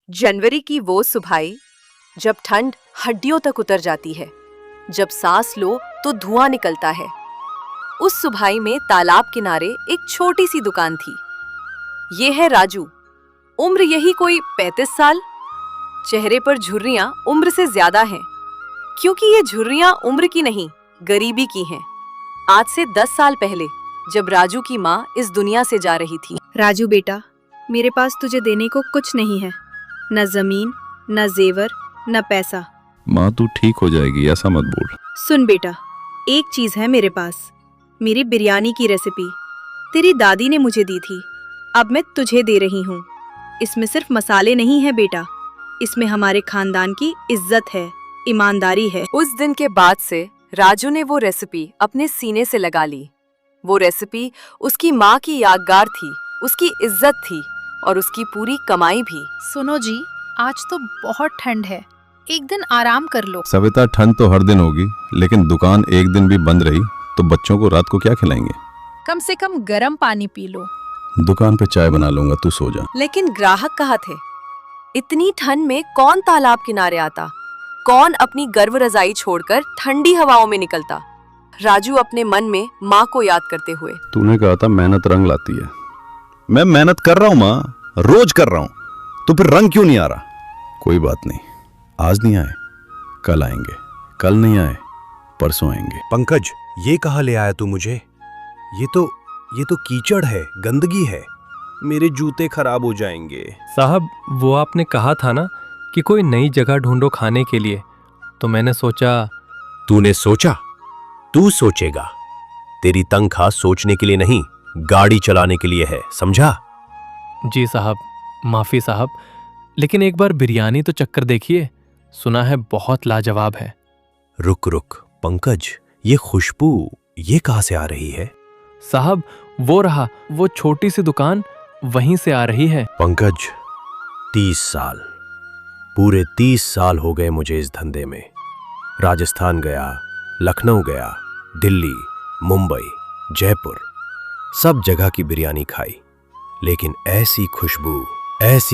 जनवरी की वो सुबह जब ठंड हड्डियों तक उतर जाती है, जब सांस लो तो धुआं निकलता है। उस सुबह में तालाब किनारे एक छोटी सी दुकान थी। ये है राजू, उम्र यही कोई 35 साल। चेहरे पर झुर्रियां उम्र से ज्यादा हैं, क्योंकि ये झुर्रियां उम्र की नहीं, गरीबी की हैं। आज से 10 साल पहले जब राजू की माँ इस दुनिया से जा रही थी। राजू बेटा, मेरे पास तुझे देने को कुछ नहीं है, न जमीन, न जेवर, न पैसा। माँ तू ठीक हो जाएगी, ऐसा मत बोल। सुन बेटा, एक चीज है मेरे पास, मेरी बिरयानी की रेसिपी। तेरी दादी ने मुझे दी थी, अब मैं तुझे दे रही हूँ। इसमें सिर्फ मसाले नहीं है बेटा, इसमें हमारे खानदान की इज्जत है, ईमानदारी है। उस दिन के बाद से राजू ने वो रेसिपी अपने सीने से लगा ली। वो रेसिपी उसकी माँ की यादगार थी, उसकी इज्जत थी और उसकी पूरी कमाई भी। सुनो जी, आज तो बहुत ठंड है, एक दिन आराम कर लो। सविता, ठंड तो हर दिन होगी, लेकिन दुकान एक दिन भी बंद रही तो बच्चों को रात को क्या खिलाएंगे? कम से कम गर्म पानी पी लो। दुकान पे चाय बना लूंगा, तू सो जा। लेकिन ग्राहक कहाँ थे? इतनी ठंड में कौन तालाब किनारे आता? कौन अपनी गर्व रजाई छोड़कर ठंडी हवाओं में निकलता? राजू अपने मन में माँ को याद करते हुए। तूने कहा था मेहनत रंग लाती है। मैं मेहनत कर रहा हूँ माँ, रोज कर रहा हूँ, तो फिर रंग क्यों नहीं आ रहा? कोई बात नहीं, आज नहीं आए कल आएंगे, कल नहीं आए परसों आएंगे। पंकज, ये कहाँ ले आया तू मुझे? ये तो कीचड़ है, गंदगी है, मेरे जूते खराब हो जाएंगे। साहब, वो आपने कहा था ना कि कोई नई जगह ढूंढो खाने के लिए, तो मैंने सोचा। तूने सोचा? तू सोचेगा। तेरी तनख्वाह सोचने के लिए नहीं, गाड़ी चलाने के लिए है, समझा? जी साहब, माफी साहब, लेकिन एक बार बिरयानी तो चक्कर देखिए, सुना है बहुत लाजवाब है। रुक पंकज, ये खुशबू ये कहाँ से आ रही है? साहब, वो रहा, वो छोटी सी दुकान वहीं से आ रही है। पंकज, 30 साल, पूरे 30 साल हो गए मुझे इस धंधे में। राजस्थान गया, लखनऊ गया, दिल्ली, मुंबई, जयपुर, सब जगह की बिरयानी खाई, लेकिन ऐसी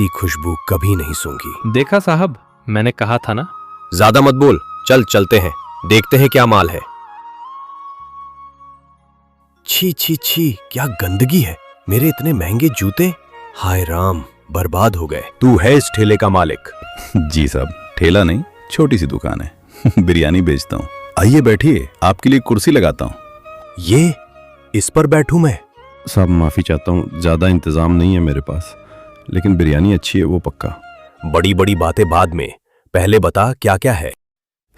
खुशबू कभी नहीं सूंघी। देखा साहब, मैंने कहा था ना। ज्यादा मत बोल, चलते हैं, देखते हैं क्या माल है। छी, क्या गंदगी है, मेरे इतने महंगे जूते, हाय राम, बर्बाद हो गए। तू है इस ठेले का मालिक? जी साहब, ठेला नहीं, छोटी सी दुकान है। बिरयानी बेचता हूँ। आइए बैठिए, आपके लिए कुर्सी लगाता हूँ। ये इस पर बैठूं मैं? साहब माफी चाहता हूँ, ज्यादा इंतजाम नहीं है मेरे पास, लेकिन बिरयानी अच्छी है वो पक्का। बड़ी बातें बाद में, पहले बता क्या क्या है।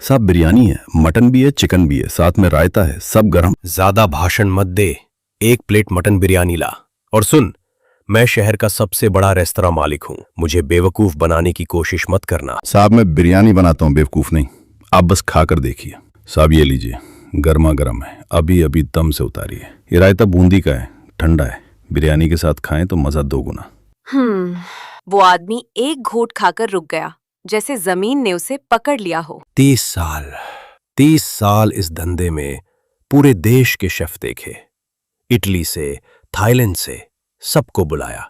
साहब बिरयानी है, मटन भी है, चिकन भी है, साथ में रायता है, सब गरम। ज्यादा भाषण मत दे, 1 प्लेट मटन बिरयानी ला। और सुन, मैं शहर का सबसे बड़ा रेस्तरां मालिक हूँ, मुझे बेवकूफ बनाने की कोशिश मत करना। साहब मैं बिरयानी बनाता हूँ, बेवकूफ नहीं, आप बस खाकर देखिए। साहब ये लीजिए, गर्मा गर्म है, अभी अभी दम से उतारी है। ये रायता बूंदी का है, ठंडा है, बिरयानी के साथ खाएं तो मजा 2 गुना। वो आदमी एक घूंट खाकर रुक गया, जैसे जमीन ने उसे पकड़ लिया हो। 30 साल इस धंधे में पूरे देश के शेफ देखे, इटली से, थाईलैंड से, सबको बुलाया,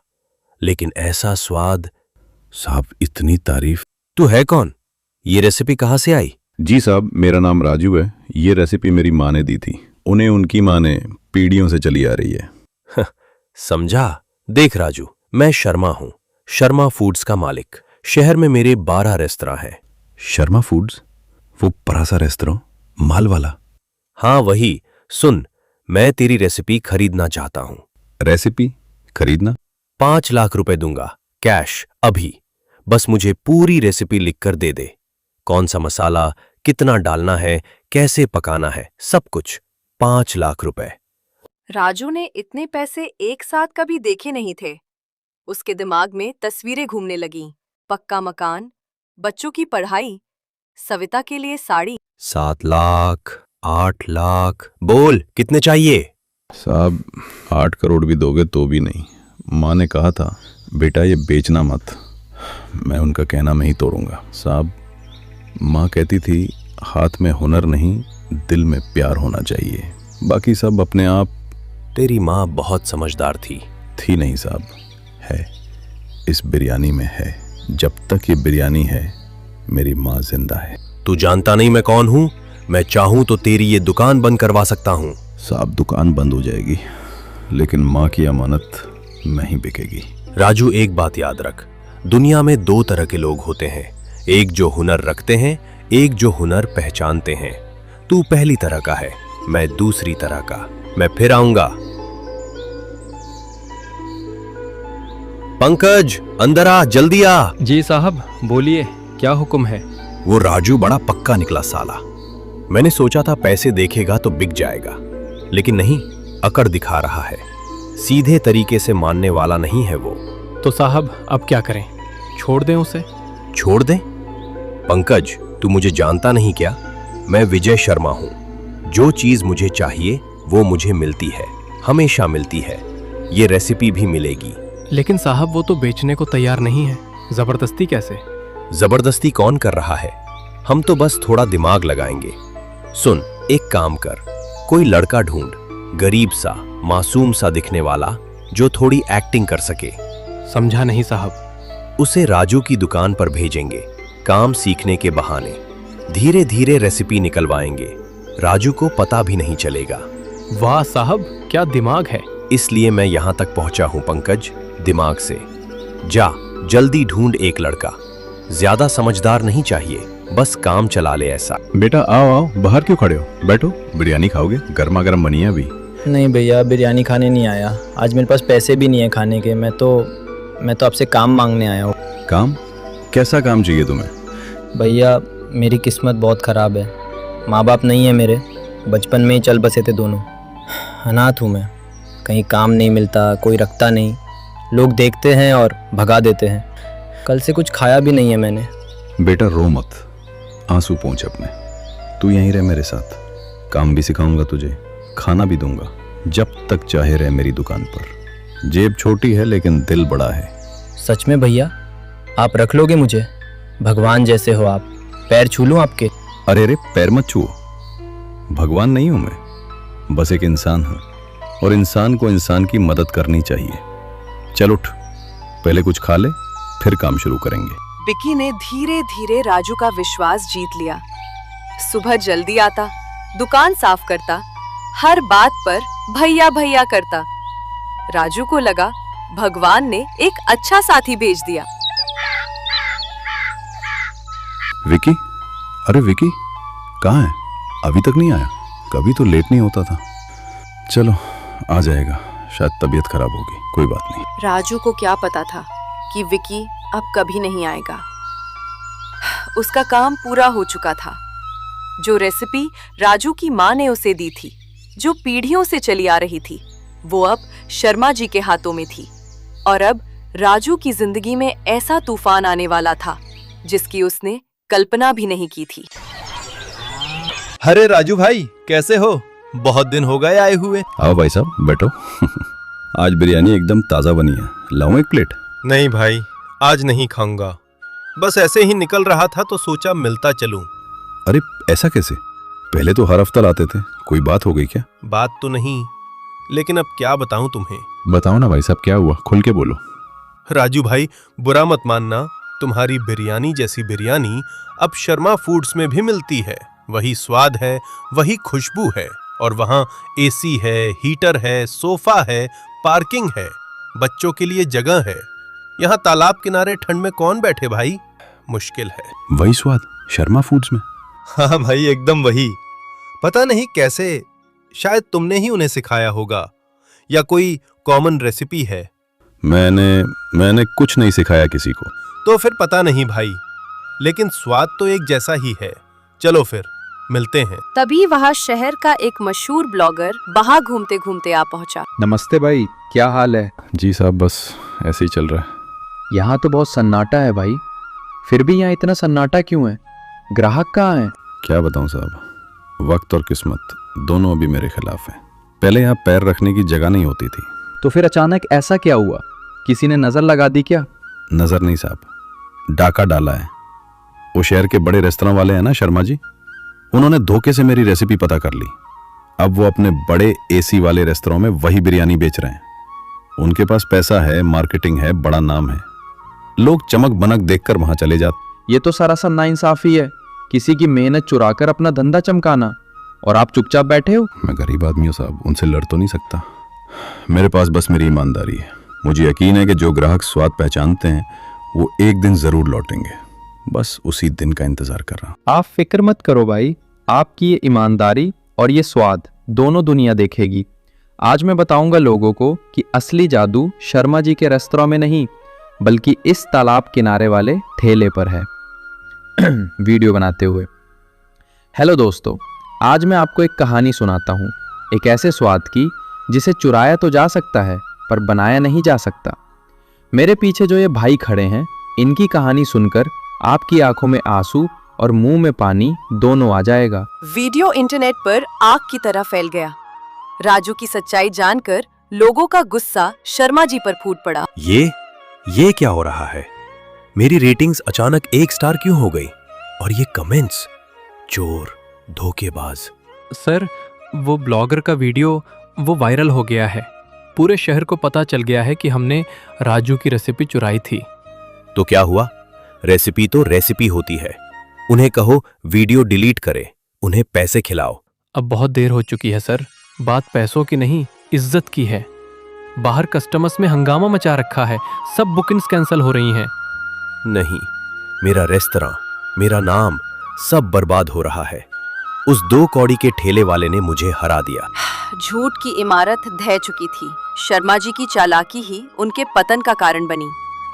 लेकिन ऐसा स्वाद। साहब इतनी तारीफ। तू है कौन? ये रेसिपी कहाँ से आई? जी साहब, मेरा नाम राजू है। ये रेसिपी मेरी माँ ने दी थी, उन्हें उनकी माँ ने पीढ़ियों से चली आ रही है। समझा। देख राजू, मैं शर्मा हूँ, शर्मा फूड्स का मालिक। शहर में मेरे 12 रेस्तरां हैं। शर्मा फूड्स? वो परासा रेस्तरां, माल वाला? हाँ वही। सुन, मैं तेरी रेसिपी खरीदना चाहता हूँ। रेसिपी खरीदना? 5 लाख रुपए दूंगा, कैश, अभी। बस मुझे पूरी रेसिपी लिखकर दे दे, कौन सा मसाला कितना डालना है, कैसे पकाना है, सब कुछ। 5 लाख रुपए। राजू ने इतने पैसे एक साथ कभी देखे नहीं थे। उसके दिमाग में तस्वीरें घूमने लगीं, पक्का मकान, बच्चों की पढ़ाई, सविता के लिए साड़ी। 7 लाख, 8 लाख, बोल कितने चाहिए? साहब 8 करोड़ भी दोगे तो भी नहीं। माँ ने कहा था बेटा ये बेचना मत, मैं उनका कहना मैं ही तोड़ूंगा। साहब माँ कहती थी हाथ में हुनर नहीं, दिल में प्यार होना चाहिए, बाकी सब अपने आप। तेरी माँ बहुत समझदार थी। थी नहीं साहब, है, इस बिरयानी में है। जब तक ये बिरयानी है मेरी माँ जिंदा है। तू जानता नहीं मैं कौन हूं? मैं चाहूं तो तेरी ये दुकान बंद करवा सकता हूं। साहब दुकान बंद हो जाएगी लेकिन माँ की अमानत नहीं बिकेगी। राजू, एक बात याद रख, दुनिया में दो तरह के लोग होते हैं, एक जो हुनर रखते हैं, एक जो हुनर पहचानते हैं। तू पहली तरह का है, मैं दूसरी तरह का। मैं फिर आऊंगा। पंकज, अंदर आ, जल्दी आ। जी साहब, बोलिए, क्या हुक्म है? वो राजू बड़ा पक्का निकला साला। मैंने सोचा था पैसे देखेगा तो बिक जाएगा, लेकिन नहीं, अकड़ दिखा रहा है। सीधे तरीके से मानने वाला नहीं है वो। तो साहब अब क्या करें? छोड़ दें उसे? छोड़ दें? पंकज, तू मुझे जानता नहीं क्या? मैं विजय शर्मा हूं। जो चीज मुझे चाहिए वो मुझे मिलती है, हमेशा मिलती है। ये रेसिपी भी मिलेगी। लेकिन साहब वो तो बेचने को तैयार नहीं है, जबरदस्ती कैसे? जबरदस्ती कौन कर रहा है? हम तो बस थोड़ा दिमाग लगाएंगे। सुन, एक काम कर, कोई लड़का ढूंढ, गरीब सा, मासूम सा दिखने वाला, जो थोड़ी एक्टिंग कर सके। समझा नहीं साहब। उसे राजू की दुकान पर भेजेंगे, काम सीखने के बहाने। धीरे धीरे रेसिपी निकलवाएंगे, राजू को पता भी नहीं चलेगा। वाह साहब, क्या दिमाग है। इसलिए मैं यहां तक पहुंचा हूं पंकज, दिमाग से। जा, जल्दी ढूंढ एक लड़का। ज्यादा समझदार नहीं चाहिए, बस काम चला ले ऐसा। बेटा आओ आओ, बाहर क्यों खड़े हो? बैठो, बिरयानी खाओगे? गर्मा गर्म बनी है अभी। नहीं भैया, बिरयानी खाने नहीं आया। आज मेरे पास पैसे भी नहीं है खाने के। मैं तो आपसे काम मांगने आया हूँ। काम? कैसा काम चाहिए तुम्हें? भैया, मेरी किस्मत बहुत ख़राब है। माँ बाप नहीं है मेरे, बचपन में ही चल बसे थे दोनों। अनाथ हूँ मैं, कहीं काम नहीं मिलता, कोई रखता नहीं। लोग देखते हैं और भगा देते हैं। कल से कुछ खाया भी नहीं है मैंने। बेटा रो मत, आंसू पोंछ अपने। तू यहीं रह मेरे साथ, काम भी सिखाऊंगा तुझे, खाना भी दूंगा, जब तक चाहे रह मेरी दुकान पर। जेब छोटी है लेकिन दिल बड़ा है। सच में भैया, आप रख लोगे मुझे? भगवान जैसे हो आप, पैर छू लूं आपके? अरे रे, पैर मत छुओ, भगवान नहीं हूं मैं, बस एक इंसान हूं, और इंसान को इंसान की मदद करनी चाहिए। चल उठ, पहले कुछ खा ले, फिर काम शुरू करेंगे। विकी ने धीरे धीरे राजू का विश्वास जीत लिया। सुबह जल्दी आता, दुकान साफ करता, हर बात पर भैया भैया करता। राजू को लगा भगवान ने एक अच्छा साथी भेज दिया। विकी, अरे विकी कहाँ है? अभी तक नहीं आया? कभी तो लेट नहीं होता था। चलो आ जाएगा, शायद तबीयत खराब होगी, कोई बात नहीं। राजू को क्या पता था कि विकी अब कभी नहीं आएगा। उसका काम पूरा हो चुका था। जो रेसिपी राजू की माँ ने उसे दी थी, जो पीढ़ियों से चली आ रही थी, वो अब शर्मा जी के हाथों में थी। और अब राजू की जिंदगी में ऐसा तूफान आने वाला था जिसकी उसने कल्पना भी नहीं की थी। अरे राजू भाई, कैसे हो? बहुत दिन हो गए आए हुए। आओ भाई साहब, बैठो। आज बिरयानी एकदम ताजा बनी है, लाऊं एक प्लेट? नहीं भाई, आज नहीं खाऊंगा। बस ऐसे ही निकल रहा था तो सोचा मिलता चलूं। अरे ऐसा कैसे? पहले तो हर हफ्ता लाते थे, कोई बात हो गई क्या? बात तो नहीं, लेकिन अब क्या बताऊं तुम्हें। बताओ ना भाई साहब, क्या हुआ? खुल के बोलो। राजू भाई, बुरा मत मानना, तुम्हारी बिरयानी जैसी बिरयानी अब शर्मा फूड्स में भी मिलती है। वही स्वाद है, वही खुशबू है, और वहाँ एसी है, हीटर है, सोफा है, पार्किंग है, बच्चों के लिए जगह है। यहाँ तालाब किनारे ठंड में कौन बैठे भाई? मुश्किल है। वही स्वाद शर्मा फूड्स में? हाँ भाई, एकदम वही। पता नहीं कैसे, शायद तुमने ही उन्हें सिखाया होगा, या कोई कॉमन रेसिपी है। मैंने कुछ नहीं सिखाया किसी को। तो फिर पता नहीं भाई, लेकिन स्वाद तो एक जैसा ही है। चलो फिर मिलते हैं। तभी वहाँ शहर का एक मशहूर ब्लॉगर वहाँ घूमते घूमते आ पहुँचा। नमस्ते भाई, क्या हाल है? जी साहब, बस ऐसे ही चल रहा है। यहाँ तो बहुत सन्नाटा है भाई। फिर भी यहाँ इतना सन्नाटा क्यों है? ग्राहक कहाँ है? क्या बताऊं साहब, वक्त और किस्मत दोनों अभी मेरे खिलाफ हैं। पहले यहाँ पैर रखने की जगह नहीं होती थी। तो फिर अचानक ऐसा क्या हुआ? किसी ने नजर लगा दी क्या? नजर नहीं साहब, डाका डाला है। वो शहर के बड़े रेस्तरां वाले हैं ना, शर्मा जी, उन्होंने धोखे से मेरी रेसिपी पता कर ली। अब वो अपने बड़े एसी वाले रेस्तरां में वही बिरयानी बेच रहे हैं। उनके पास पैसा है, मार्केटिंग है, बड़ा नाम है, लोग चमक बनक देखकर वहां चले जाते। ये तो सरासर नाइंसाफी है, किसी की मेहनत चुराकर अपना धंधा चमकाना, और आप चुपचाप बैठे हो। मैं गरीब आदमी हूं साहब, उनसे लड़ तो नहीं सकता। मेरे पास बस मेरी ईमानदारी है। मुझे यकीन है कि जो ग्राहक स्वाद पहचानते हैं वो एक दिन जरूर लौटेंगे। बस उसी दिन का इंतजार कर रहा हूं। आप फिक्र मत करो भाई, आपकी ये ईमानदारी और ये स्वाद दोनों दुनिया देखेगी। आज मैं बताऊंगा लोगों को कि असली जादू शर्मा जी के रेस्तरां में नहीं, बल्कि इस तालाब किनारे वाले ठेले पर है। वीडियो बनाते हुए। हेलो दोस्तों, आज मैं आपको एक कहानी सुनाता हूँ, एक ऐसे स्वाद की जिसे चुराया तो जा सकता है पर बनाया नहीं जा सकता। मेरे पीछे जो ये भाई खड़े हैं, इनकी कहानी सुनकर आपकी आंखों में आंसू और मुंह में पानी दोनों आ जाएगा। वीडियो इंटरनेट पर आग की तरह फैल गया। राजू की सच्चाई जानकर लोगों का गुस्सा शर्मा जी पर फूट पड़ा। ये क्या हो रहा है? मेरी रेटिंग्स अचानक 1 स्टार क्यों हो गई? और ये कमेंट्स, चोर, धोखेबाज। सर, वो ब्लॉगर का वीडियो वो वायरल हो गया है। पूरे शहर को पता चल गया है कि हमने राजू की रेसिपी चुराई थी। तो क्या हुआ? रेसिपी तो रेसिपी होती है। उन्हें कहो वीडियो डिलीट करे, उन्हें पैसे खिलाओ। अब बहुत देर हो चुकी है सर। बात पैसों की नहीं, इज्जत की है। बाहर कस्टमर्स में हंगामा मचा रखा है, सब बुकिंग्स कैंसिल हो रही हैं। नहीं, मेरा रेस्तरां, मेरा नाम, सब बर्बाद हो रहा है। उस 2 कौड़ी के ठेले वाले ने मुझे हरा दिया। झूठ की इमारत ढह चुकी थी। शर्मा जी की चालाकी ही उनके पतन का कारण बनी।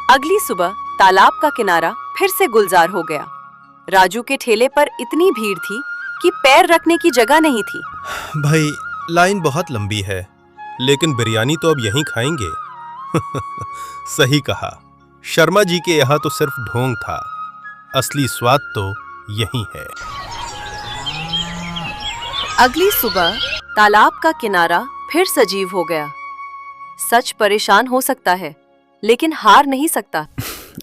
अगली सुबह तालाब का किनारा फिर से गुलजार हो गया। राजू के ठेले पर इतनी भीड़ थी कि पैर रखने की जगह नहीं थी। भाई, लाइन बहुत लंबी है, लेकिन बिरयानी तो अब यहीं खाएंगे। सही कहा, शर्मा जी के यहाँ तो सिर्फ ढोंग था, असली स्वाद तो यहीं है। अगली सुबह तालाब का किनारा फिर सजीव हो गया। सच परेशान हो सकता है, लेकिन हार नहीं सकता।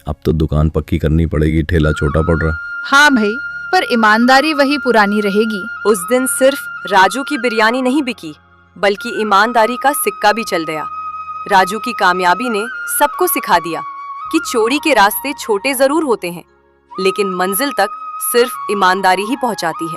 अब तो दुकान पक्की करनी पड़ेगी, ठेला छोटा पड़ रहा। हाँ भाई, पर ईमानदारी वही पुरानी रहेगी। उस दिन सिर्फ राजू की बिरयानी नहीं बिकी, बल्कि ईमानदारी का सिक्का भी चल गया। राजू की कामयाबी ने सबको सिखा दिया कि चोरी के रास्ते छोटे जरूर होते हैं, लेकिन मंजिल तक सिर्फ ईमानदारी ही पहुंचाती है।